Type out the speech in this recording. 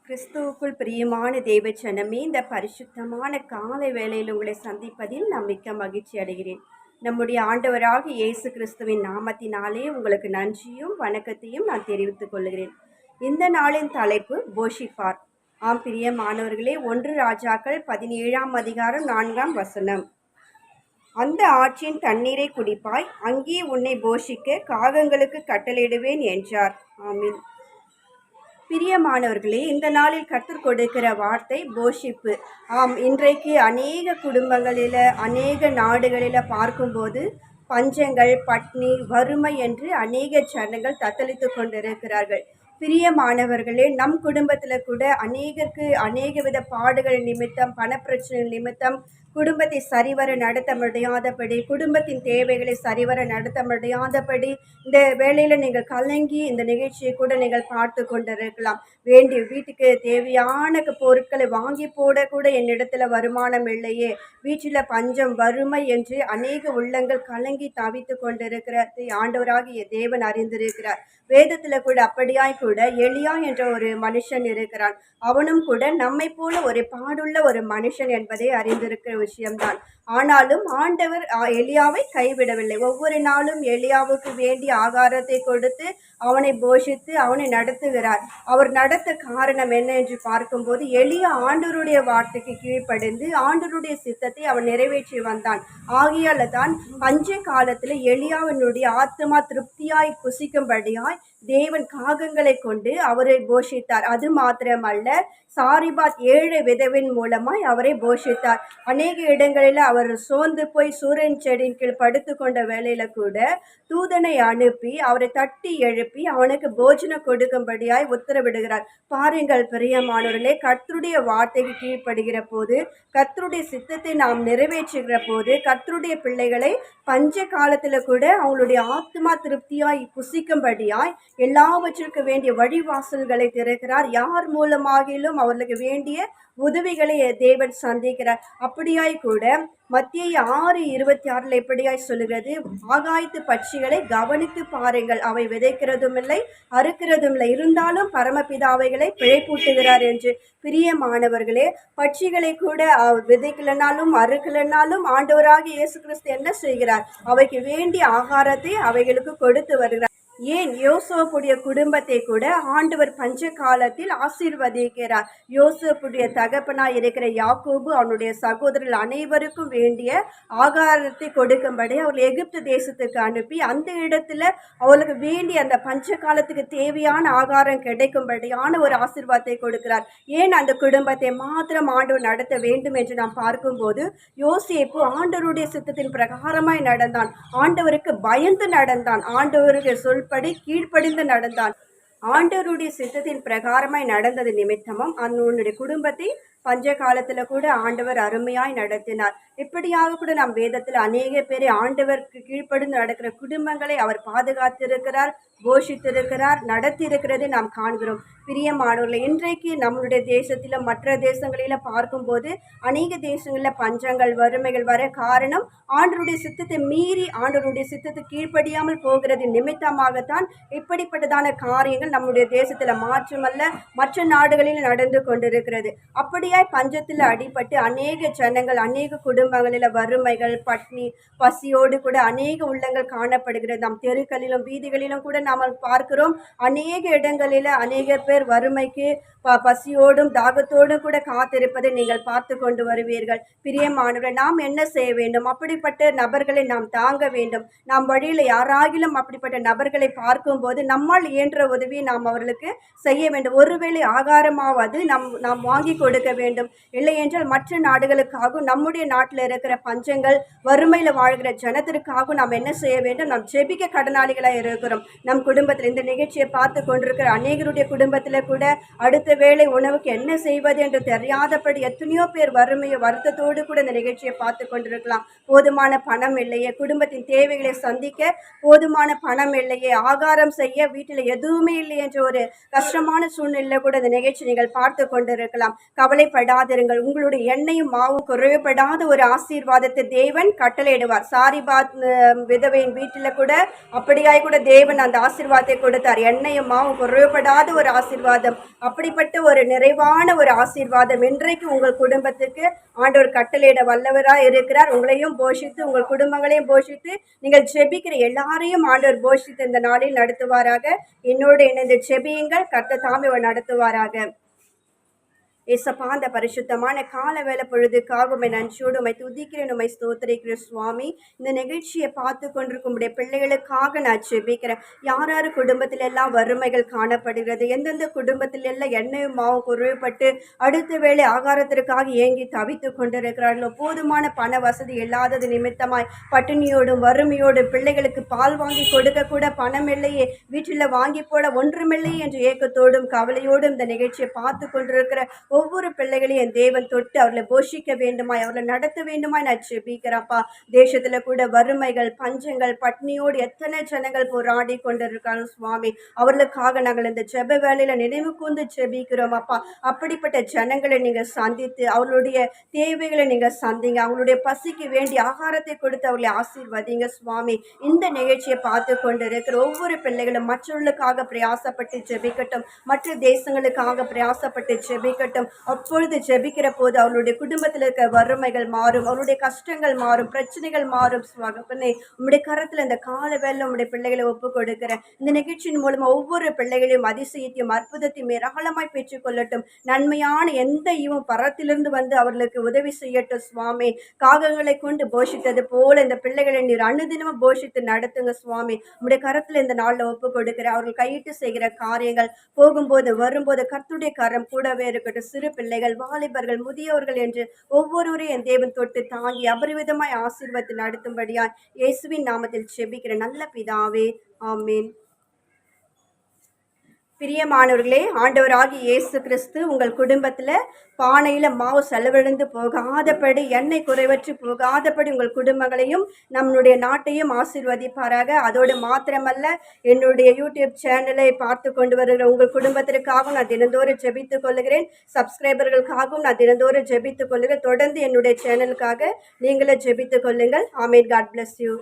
கிறிஸ்துவுக்குள் பிரியமான தேவச்சனமே, இந்த பரிசுத்தமான காலை வேளையில் உங்களை சந்திப்பதில் நான் மிக்க மகிழ்ச்சி அடைகிறேன். நம்முடைய ஆண்டவராக இயேசு கிறிஸ்துவின் நாமத்தினாலே உங்களுக்கு நன்றியும் வணக்கத்தையும் நான் தெரிவித்துக் கொள்கிறேன். இந்த நாளின் தலைப்பு போஷிப்பார். ஆம் பிரியமானவர்களே, 1 ராஜாக்கள் 17ஆம் அதிகாரம் 4ஆம் வசனம். அந்த ஆற்றின் தண்ணீரை குடிப்பாய், அங்கே உன்னை போஷிக்க காகங்களுக்கு கட்டளையிடுவேன் என்றார். ஆமீன். பிரியமானவர்களே, இந்த நாளில் கர்த்தர் கொடுக்கிற வார்த்தை போஷிப்பு. ஆம், இன்றைக்கு அநேக குடும்பங்களில் அநேக நாடுகளில் பார்க்கும்போது பஞ்சங்கள், பட்னி, வறுமை என்று அநேக ஜனங்கள் தத்தளித்து கொண்டிருக்கிறார்கள். பிரியமானவர்களே, நம் குடும்பத்தில் கூட அநேகருக்கு அநேக வித பாடுகள் நிமித்தம், பணப்பிரச்சனை நிமித்தம் குடும்பத்தை சரிவர நடத்த முடியாதபடி, குடும்பத்தின் தேவைகளை சரிவர நடத்த முடியாதபடி இந்த வேளையில் நீங்கள் கலங்கி இந்த நிகழ்ச்சியை கூட நீங்கள் பார்த்து கொண்டிருக்கலாம். வேண்டிய வீட்டுக்கு தேவையான பொருட்களை வாங்கி போட கூட என்னிடத்துல வருமானம் இல்லையே, வீட்டில் பஞ்சம், வறுமை என்று அநேக உள்ளங்கள் கலங்கி தவித்து கொண்டிருக்கிறது ஆண்டவராகிய தேவன் அறிந்திருக்கிறார். வேதத்தில் கூட அப்படியாய் கூட எலியா என்ற ஒரு மனுஷன் இருக்கிறான். அவனும் கூட நம்மை போல ஒரு பாடுள்ள ஒரு மனுஷன் என்பதை அறிந்திருக்கிற விஷயம்தான். ஆனாலும் ஆண்டவர் எலியாவை கைவிடவில்லை. ஒவ்வொரு நாளும் எலியாவுக்கு வேண்டிய ஆகாரத்தை கொடுத்து அவனை போஷித்து அவனை நடத்துகிறார். அவர் நடத்த காரணம் என்ன என்று பார்க்கும்போது, எலியா ஆண்டவருடைய வார்த்தைக்கு கீழ்ப்படிந்து ஆண்டவருடைய சித்தத்தை அவன் நிறைவேற்றி வந்தான். ஆகையால தான் பஞ்ச காலத்தில் எலியாவினுடைய ஆத்மா திருப்தியாய் புசிக்கும்படியாய் தேவன் காகங்களை கொண்டு அவரை போஷித்தார். அது மாத்திரமல்ல, சாரிபாத் ஏழை விதவின் மூலமாய் அவரை போஷித்தார். அநேக இடங்களில் அவர் சோர்ந்து போய் சூரியன் செடியின் கீழ் படுத்து கொண்ட வேளையில கூட தூதனை அனுப்பி அவரை தட்டி எழுப்பி அவனுக்கு போஜனம் கொடுக்கும்படியாய் உத்தரவிடுகிறார். பாருங்கள் பிரியமானவர்களே, கர்த்தருடைய வார்த்தைக்கு கீழ்ப்படுகிற போது, கர்த்தருடைய சித்தத்தை நாம் நிறைவேற்றுகிற போது, கர்த்தருடைய பிள்ளைகளை பஞ்ச காலத்துல கூட அவங்களுடைய ஆத்மா திருப்தியாய் புசிக்கும்படியாய் எல்லாவற்றிற்கு வேண்டிய வழிவாசல்களை திறக்கிறார். யார் மூலமாகிலும் அவர்களுக்கு வேண்டிய உதவிகளை தேவன் சந்திக்கிறார். அப்படியாய் கூட மத்திய 6:26 எப்படியாய் சொல்லுகிறது, ஆகாயத்து பட்சிகளை கவனித்து பாருங்கள், அவை விதைக்கிறதும் இல்லை, அறுக்கிறதும் இல்லை, இருந்தாலும் பரமபிதாவைகளை பிழைப்பூட்டுகிறார் என்று. பிரியமானவர்களே, பட்சிகளை கூட விதைக்கலனாலும் அறுக்கலனாலும் ஆண்டவராக இயேசு கிறிஸ்து என்ன செய்கிறார்? அவைக்கு வேண்டிய ஆகாரத்தை அவைகளுக்கு கொடுத்து வருகிறார். ஏன் யோசேப்புடைய குடும்பத்தை கூட ஆண்டவர் பஞ்ச காலத்தில் ஆசீர்வதிக்கிறார். யோசேப்புடைய தகப்பனாய் இருக்கிற யாக்கோபு அவனுடைய சகோதரர்கள் அனைவருக்கும் வேண்டிய ஆகாரத்தை கொடுக்கும்படி அவர்கள் எகிப்து தேசத்துக்கு அனுப்பி அந்த இடத்துல அவர்களுக்கு வேண்டிய அந்த பஞ்ச காலத்துக்கு தேவையான ஆகாரம் கிடைக்கும்படியான ஒரு ஆசீர்வாதத்தை கொடுக்கிறார். ஏன் அந்த குடும்பத்தை மாத்திரம் ஆண்டவர் நடத்த வேண்டும் என்று நாம் பார்க்கும்போது, யோசேப்பு ஆண்டவருடைய சித்தத்தின் பிரகாரமாய் நடந்தான். ஆண்டவருக்கு பயந்து நடந்தான். ஆண்டவருக்கு சொல்படி கீழ்ப்படிந்து நடந்தான். ஆண்டவருடைய சித்தத்தின் பிரகாரமாய் நடந்தது நிமித்தமும் அவனுடைய குடும்பத்தை பஞ்ச காலத்துல கூட ஆண்டவர் அருமையாய் நடத்தினார். இப்படியாக கூட நம் வேதத்தில் அநேக பேரை ஆண்டவருக்கு கீழ்ப்படிந்து நடக்கிற குடும்பங்களை அவர் பாதுகாத்திருக்கிறார், போஷித்திருக்கிறார், நடத்தியிருக்கிறதை நாம் காண்கிறோம். பிரியமானவர்களை, இன்றைக்கு நம்மளுடைய தேசத்தில் மற்ற தேசங்களில் பார்க்கும்போது அநேக தேசங்களில் பஞ்சங்கள், வறுமைகள் வர காரணம் ஆண்டவருடைய சித்தத்தை மீறி ஆண்டவருடைய சித்தத்தை கீழ்ப்படியாமல் போகிறது நிமித்தமாகத்தான் இப்படிப்பட்டதான காரியங்கள் நம்முடைய தேசத்தில் மாற்றமல்ல மற்ற நாடுகளில் நடந்து கொண்டிருக்கிறது. அப்படியாய் பஞ்சத்தில் அடிபட்டு அநேக ஜனங்கள், அநேக குடும்பங்களில் வறுமைகள், பட்னி, பசியோடு கூட அநேக உள்ளங்கள் காணப்படுகிறது. நம் தெருக்களிலும் வீதிகளிலும் கூட நாம் பார்க்கிறோம். அநேக இடங்களில் அநேக பேர் வறுமைக்கு பசியோடும் தாகத்தோடும் கூட காத்திருப்பதை நீங்கள் பார்த்து கொண்டு வருவீர்கள். பிரியமானவர்கள், நாம் என்ன செய்ய வேண்டும்? அப்படிப்பட்ட நபர்களை நாம் தாங்க வேண்டும். நாம் வழியில் யாராகிலும் அப்படிப்பட்ட நபர்களை பார்க்கும்போது நம்மால் இயன்ற உதவியை நாம் அவர்களுக்கு செய்ய வேண்டும். ஒருவேளை ஆகாரமாவது நாம் வாங்கி கொடுக்க வேண்டும். இல்லை என்றால் மற்ற நாடுகளுக்காகவும் நம்முடைய நாட்டில் இருக்கிற பஞ்சங்கள், வறுமையில் வாழ்கிற ஜனத்திற்காகவும் நாம் என்ன செய்ய வேண்டும்? நாம் ஜெபிக்க கடனாளிகளாக இருக்கிறோம். நம் குடும்பத்தில் இந்த நிகழ்ச்சியை பார்த்து கொண்டிருக்கிற அநேகருடைய குடும்பத்தில் கூட அடுத்த வேளை உணவுக்கு என்ன செய்வது என்று தெரியாதபடி எத்தனையோ பேர் வறுமையை வருத்தத்தோடு கூட இந்த நிகழ்ச்சியை பார்த்து கொண்டிருக்கலாம். போதுமான பணம் இல்லையே, குடும்பத்தின் தேவைகளை சந்திக்க போதுமான பணம் இல்லையே, ஆகாரம் செய்ய வீட்டில் எதுவுமே இல்லை என்ற ஒரு கஷ்டமான சூழ்நிலை கூட இந்த நிகழ்ச்சி நீங்கள் பார்த்து கொண்டிருக்கலாம். கவலைப்படாதிருங்கள். உங்களுடைய எண்ணெயும் மாவும் குறைவுபடாத ஒரு ஆசீர்வாதத்தை தேவன் கட்டளையிடுவார். சாரிபாத் விதவையின் வீட்டில் கூட அப்படியாய் கூட தேவன் அந்த ஆசீர்வாதத்தை கொடுத்தார். எண்ணெயும் மாவும் குறைவுபடாத ஒரு ஆசீர்வாதம் ஆசீர்வாதம். அப்படிப்பட்ட ஒரு நிறைவான ஒரு ஆசீர்வாதம் இன்றைக்கு உங்கள் குடும்பத்துக்கு ஆண்டவர் கட்டளையிட வல்லவராய் இருக்கிறார். உங்களையும் போஷித்து உங்கள் குடும்பங்களையும் போஷித்து நீங்கள் ஜெபிக்கிற எல்லாரையும் ஆண்டவர் போஷித்து இந்த நாளில் நடத்துவாராக. என்னோடு இணைந்து ஜெபியுங்கள். கர்த்தர் தாமே நடத்துவாராக. ஏசப்பா, அந்த பரிசுத்தமான கால வேலை பொழுதுக்காக உண்மை நன்றியோடு உண்மை துதிக்கிறேன், உண்மை ஸ்தோத்திரிக்கிறேன் சுவாமி. இந்த நிகழ்ச்சியை பார்த்து கொண்டிருக்கும் உடைய பிள்ளைகளுக்காக நான் ஜெபிக்கிறேன். யார் யார் குடும்பத்தில் எல்லாம் வறுமைகள் காணப்படுகிறது, எந்தெந்த குடும்பத்தில் எல்லாம் எண்ணெய் மாவு குறைவுபட்டு அடுத்த வேளை ஆகாரத்திற்காக ஏங்கி தவித்து கொண்டிருக்கிறார்களோ, போதுமான பண வசதி இல்லாதது நிமித்தமாய் பட்டினியோடும் வறுமையோடும் பிள்ளைகளுக்கு பால் வாங்கி கொடுக்க கூட பணம் இல்லையே, வீட்டில் வாங்கி போட ஒன்றுமில்லையே என்ற ஏக்கத்தோடும் கவலையோடும் இந்த நிகழ்ச்சியை பார்த்து கொண்டிருக்கிற ஒவ்வொரு பிள்ளைகளையும் என் தேவன் தொட்டு அவர்களை போஷிக்க வேண்டுமாய், அவர்களை நடத்த வேண்டுமாய் நான் ஜெபிக்கிறப்பா. தேசத்துல கூட வறுமைகள், பஞ்சங்கள், பட்னியோடு எத்தனை ஜனங்கள் போராடி கொண்டிருக்காங்க சுவாமி. அவர்களுக்காக நாங்கள் இந்த ஜெப வேலையில நினைவு கூர்ந்து ஜெபிக்கிறோம் அப்பா. அப்படிப்பட்ட ஜனங்களை நீங்க சந்தித்து அவர்களுடைய தேவைகளை நீங்க சந்திங்க. அவங்களுடைய பசிக்கு வேண்டிய ஆகாரத்தை கொடுத்து அவர்களை ஆசீர்வதிங்க சுவாமி. இந்த நிகழ்ச்சியை பார்த்து கொண்டு இருக்கிற ஒவ்வொரு பிள்ளைகளும் மற்றவர்களுக்காக பிரயாசப்பட்டு ஜெபிக்கட்டும், மற்ற தேசங்களுக்காக பிரயாசப்பட்டு ஜெபிக்கட்டும். அப்பொழுது ஜெபிக்கிற போது அவருடைய குடும்பத்தில் இருக்க வறுமைகள் மாறும், அவருடைய கஷ்டங்கள் மாறும், பிரச்சனைகள் மாறும். சுவாகப்பனே, உம்முடைய கரத்தில் இந்த கால வேலை உம்முடைய பிள்ளைகளை ஒப்பு கொடுக்கிறேன். இந்த நிகழ்ச்சியின் மூலமா ஒவ்வொரு பிள்ளைகளையும் அதிசயத்தையும் அற்புதத்தையும் ஏராளமாய் பெற்றுக்கொள்ளட்டும். நன்மையான எந்த ஈவும் பரத்திலிருந்து வந்து அவர்களுக்கு உதவி செய்யட்டும் சுவாமி. காகங்களை கொண்டு போஷித்தது போல இந்த பிள்ளைகளை நீர் அனுதினமும் போஷித்து நடத்துங்க சுவாமி. உம்முடைய கரத்தில் இந்த நாளில் ஒப்பு கொடுக்கிறேன். அவர்கள் கையிட்டு செய்கிற காரியங்கள் போகும்போது வரும்போது கர்த்தருடைய கரம் கூடவே இருக்கட்டும். சிறு பிள்ளைகள், வாலிபர்கள், முதியோர்கள் என்று ஒவ்வொருவரையும் என் தேவன் தொட்டு தாங்கி அபரிவிதமாய் ஆசீர்வதித்து நடத்தும்படியாய் இயேசுவின் நாமத்தில் ஜெபிக்கிற நல்ல பிதாவே, ஆமீன். பிரியமானவர்களே, ஆண்டவராகி இயேசு கிறிஸ்து உங்கள் குடும்பத்தில் பானையில் மாவு செலவிழந்து போகாதபடி, எண்ணெய் குறைவற்று போகாதபடி உங்கள் குடும்பங்களையும் நம்மளுடைய நாட்டையும் ஆசீர்வதிப்பாராக. அதோடு மாத்திரமல்ல, என்னுடைய யூடியூப் சேனலை பார்த்து கொண்டு வருகிற உங்கள் குடும்பத்திற்காகவும் நான் தினந்தோறும் ஜெபித்துக் கொள்கிறேன். சப்ஸ்கிரைபர்களுக்காகவும் நான் தினந்தோறும் ஜெபித்துக் கொள்கிறேன். தொடர்ந்து என்னுடைய சேனலுக்காக நீங்களே ஜெபித்துக் கொள்ளுங்கள். ஆமீன். God bless you.